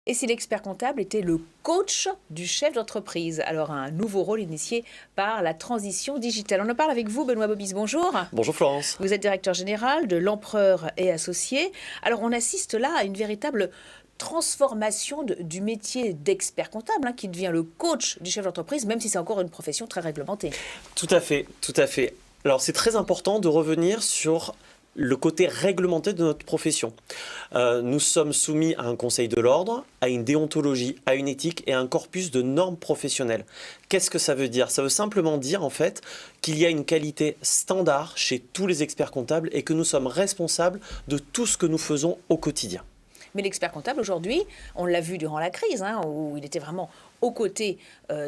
Et si l'expert comptable était le coach du chef d'entreprise? Alors, un nouveau rôle initié par la transition digitale. On en parle avec vous, Benoît Bobis, bonjour. Bonjour Florence. Vous êtes directeur général de l'Empereur et Associés. Alors, on assiste là à une véritable transformation du métier d'expert comptable, qui devient le coach du chef d'entreprise, même si c'est encore une profession très réglementée. Tout à fait, tout à fait. Alors c'est très important de revenir sur le côté réglementé de notre profession. Nous sommes soumis à un conseil de l'ordre, à une déontologie, à une éthique et à un corpus de normes professionnelles. Qu'est-ce que ça veut dire? Ça veut simplement dire en fait qu'il y a une qualité standard chez tous les experts comptables et que nous sommes responsables de tout ce que nous faisons au quotidien. Mais l'expert comptable, aujourd'hui, on l'a vu durant la crise, où il était vraiment aux côtés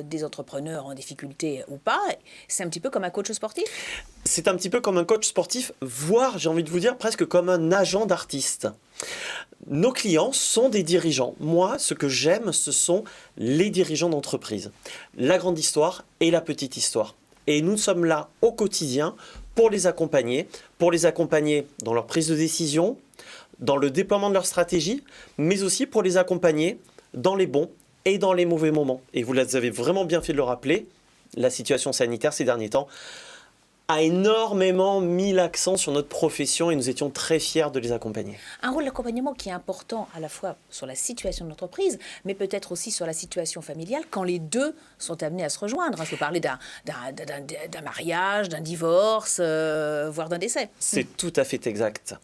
des entrepreneurs en difficulté ou pas. C'est un petit peu comme un coach sportif? C'est un petit peu comme un coach sportif, voire, j'ai envie de vous dire, presque comme un agent d'artiste. Nos clients sont des dirigeants. Moi, ce que j'aime, ce sont les dirigeants d'entreprise. La grande histoire et la petite histoire. Et nous sommes là au quotidien pour les accompagner dans leur prise de décision, dans le déploiement de leur stratégie, mais aussi pour les accompagner dans les bons et dans les mauvais moments. Et vous avez vraiment bien fait de le rappeler, la situation sanitaire ces derniers temps a énormément mis l'accent sur notre profession et nous étions très fiers de les accompagner. Un rôle d'accompagnement qui est important à la fois sur la situation de l'entreprise, mais peut-être aussi sur la situation familiale, quand les deux sont amenés à se rejoindre. Je peux parler d'un mariage, d'un divorce, voire d'un décès. C'est tout à fait exact.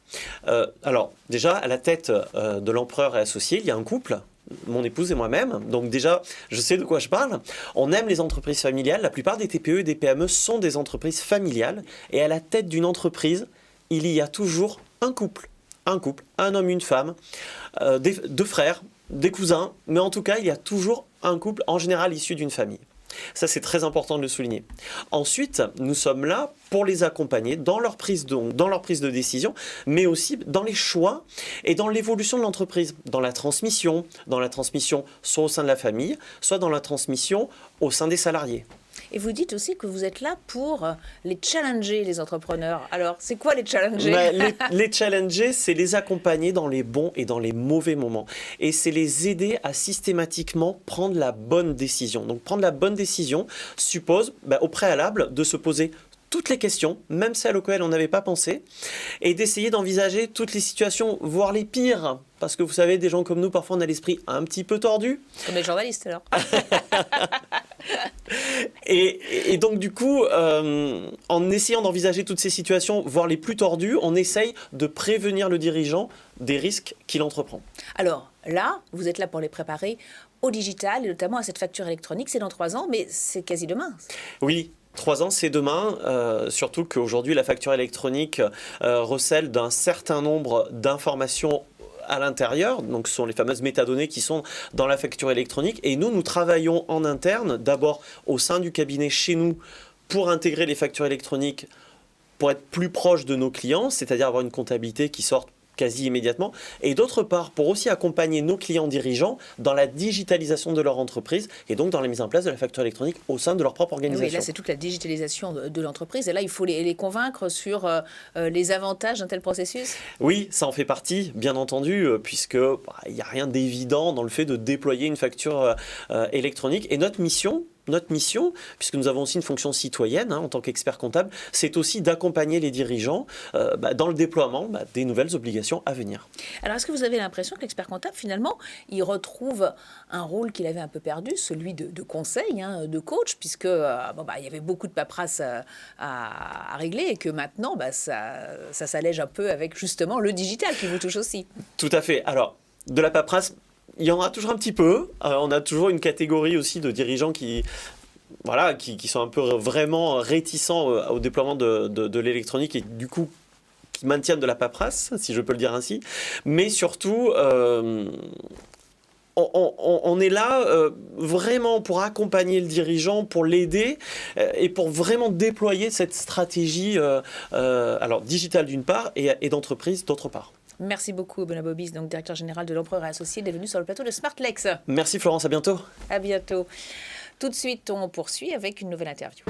Alors, déjà, à la tête de l'Empereur et Associés, il y a un couple, mon épouse et moi-même. Donc déjà, je sais de quoi je parle. On aime les entreprises familiales. La plupart des TPE et des PME sont des entreprises familiales. Et à la tête d'une entreprise, il y a toujours un couple, un homme, une femme, deux frères, des cousins. Mais en tout cas, il y a toujours un couple, en général issu d'une famille. Ça, c'est très important de le souligner. Ensuite, nous sommes là pour les accompagner dans leur prise de décision, mais aussi dans les choix et dans l'évolution de l'entreprise, dans la transmission soit au sein de la famille, soit dans la transmission au sein des salariés. Et vous dites aussi que vous êtes là pour les challenger, les entrepreneurs. Alors, c'est quoi les challenger? Les challenger, c'est les accompagner dans les bons et dans les mauvais moments. Et c'est les aider à systématiquement prendre la bonne décision. Donc, prendre la bonne décision suppose, au préalable, de se poser toutes les questions, même celles auxquelles on n'avait pas pensé, et d'essayer d'envisager toutes les situations, voire les pires. Parce que vous savez, des gens comme nous, parfois, on a l'esprit un petit peu tordu. Comme les journalistes, alors. Et donc du coup, en essayant d'envisager toutes ces situations, voire les plus tordues, on essaye de prévenir le dirigeant des risques qu'il entreprend. Alors là, vous êtes là pour les préparer au digital, et notamment à cette facture électronique. C'est dans 3 ans, mais c'est quasi demain. Oui. 3 ans, c'est demain, surtout qu'aujourd'hui, la facture électronique recèle d'un certain nombre d'informations à l'intérieur, donc ce sont les fameuses métadonnées qui sont dans la facture électronique. Et nous travaillons en interne, d'abord au sein du cabinet chez nous, pour intégrer les factures électroniques, pour être plus proche de nos clients, c'est-à-dire avoir une comptabilité qui sorte quasi immédiatement, et d'autre part pour aussi accompagner nos clients dirigeants dans la digitalisation de leur entreprise et donc dans la mise en place de la facture électronique au sein de leur propre organisation. Oui, là c'est toute la digitalisation de l'entreprise, et là il faut les convaincre sur les avantages d'un tel processus. Oui, ça en fait partie, bien entendu, puisque il n'y a rien d'évident dans le fait de déployer une facture électronique. Et notre mission, puisque nous avons aussi une fonction citoyenne en tant qu'expert comptable, c'est aussi d'accompagner les dirigeants dans le déploiement des nouvelles obligations à venir. Alors, est-ce que vous avez l'impression que l'expert comptable, finalement, il retrouve un rôle qu'il avait un peu perdu, celui de conseil, de coach, puisque il y avait beaucoup de paperasse à régler, et que maintenant, ça s'allège un peu avec justement le digital qui vous touche aussi? Tout à fait. Alors, de la paperasse, il y en a toujours un petit peu. On a toujours une catégorie aussi de dirigeants qui sont un peu vraiment réticents au déploiement de l'électronique et du coup qui maintiennent de la paperasse, si je peux le dire ainsi. Mais surtout, on est là vraiment pour accompagner le dirigeant, pour l'aider et pour vraiment déployer cette stratégie alors digitale d'une part et d'entreprise d'autre part. Merci beaucoup, Benoît Bobis, donc directeur général de l'Empereur et Associés, d'être venu sur le plateau de Smartlex. Merci Florence, à bientôt. À bientôt. Tout de suite, on poursuit avec une nouvelle interview.